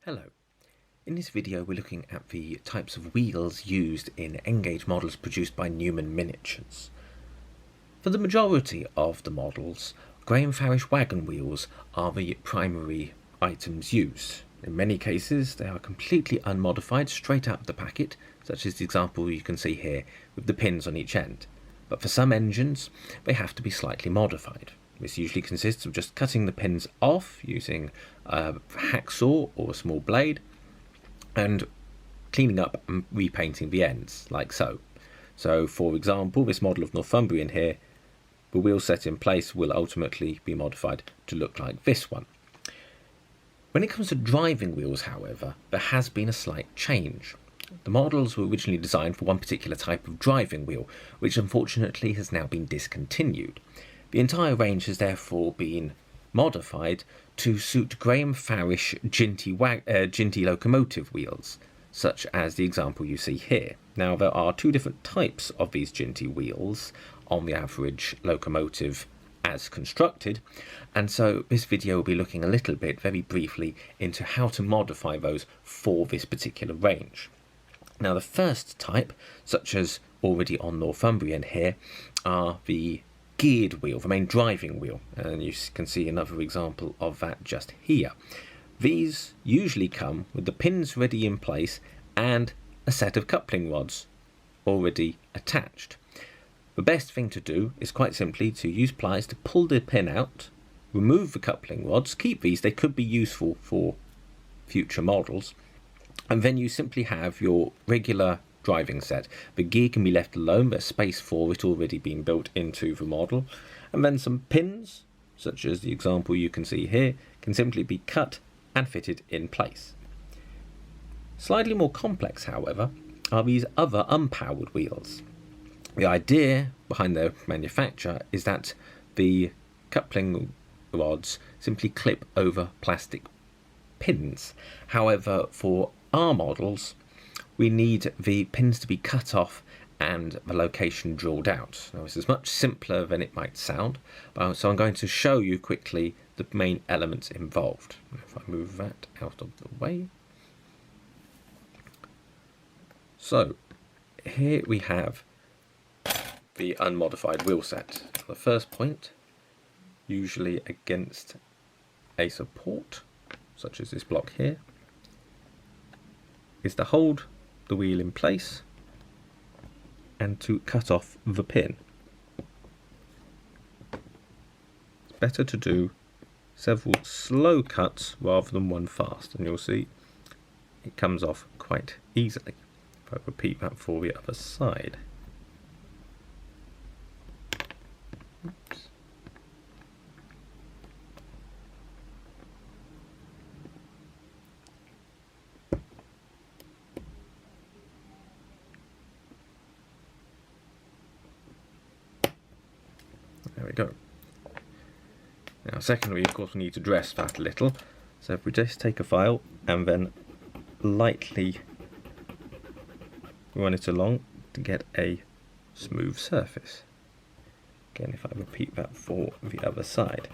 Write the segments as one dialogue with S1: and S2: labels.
S1: Hello. In this video we're looking at the types of wheels used in N-Gage models produced by Newman Miniatures. For the majority of the models, Graham Farish wagon wheels are the primary items used. In many cases they are completely unmodified straight out of the packet, such as the example you can see here with the pins on each end. But for some engines they have to be slightly modified. This usually consists of just cutting the pins off using a hacksaw or a small blade and cleaning up and repainting the ends, like so. So, for example, this model of Northumbrian here, the wheel set in place will ultimately be modified to look like this one. When it comes to driving wheels, however, there has been a slight change. The models were originally designed for one particular type of driving wheel, which unfortunately has now been discontinued. The entire range has therefore been modified to suit Graham Farish Ginty locomotive wheels, such as the example you see here. Now, there are two different types of these Ginty wheels on the average locomotive as constructed, and so this video will be looking a little bit, very briefly, into how to modify those for this particular range. Now, the first type, such as already on Northumbrian here, are the geared wheel, the main driving wheel, and you can see another example of that just here. These usually come with the pins ready in place and a set of coupling rods already attached. The best thing to do is quite simply to use pliers to pull the pin out, remove the coupling rods, keep these, they could be useful for future models, and then you simply have your regular driving set. The gear can be left alone, there's space for it already being built into the model, and then some pins, such as the example you can see here, can simply be cut and fitted in place. Slightly more complex, however, are these other unpowered wheels. The idea behind their manufacture is that the coupling rods simply clip over plastic pins. However, for our models, we need the pins to be cut off and the location drilled out. Now, this is much simpler than it might sound, so I'm going to show you quickly the main elements involved. If I move that out of the way. So, here we have the unmodified wheel set. The first point, usually against a support, such as this block here, is to hold the wheel in place and to cut off the pin. It's better to do several slow cuts rather than one fast, and you'll see it comes off quite easily. If I repeat that for the other side. Oops. There we go. Now, secondly, of course, we need to dress that a little. So if we just take a file and then lightly run it along to get a smooth surface. Again, if I repeat that for the other side.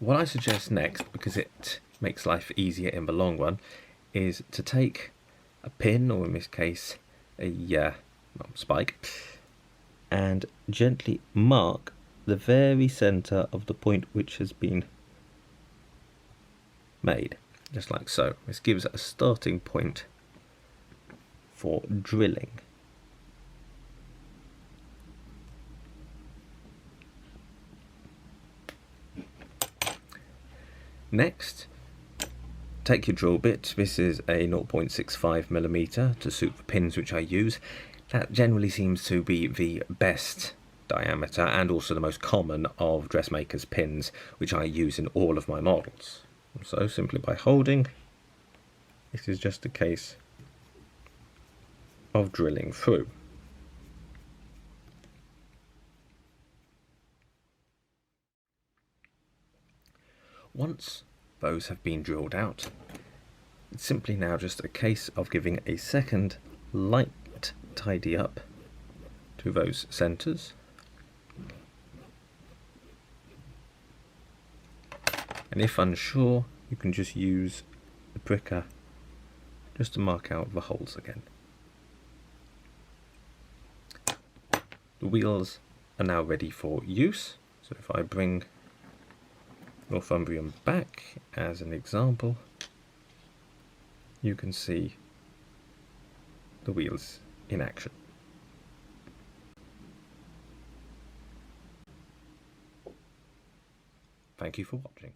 S1: What I suggest next, because it makes life easier in the long run, is to take a pin, or in this case a spike, and gently mark the very centre of the point which has been made, just like so. This gives a starting point for drilling. Next, take your drill bit. This is a 0.65mm to suit the pins which I use. That generally seems to be the best diameter and also the most common of dressmakers' pins, which I use in all of my models. So simply by holding, this is just a case of drilling through. Once those have been drilled out, it's simply now just a case of giving a second light tidy up to those centres And if unsure, you can just use the pricker just to mark out the holes again. The wheels are now ready for use. So if I bring Northumbrian back as an example, you can see the wheels in action. Thank you for watching.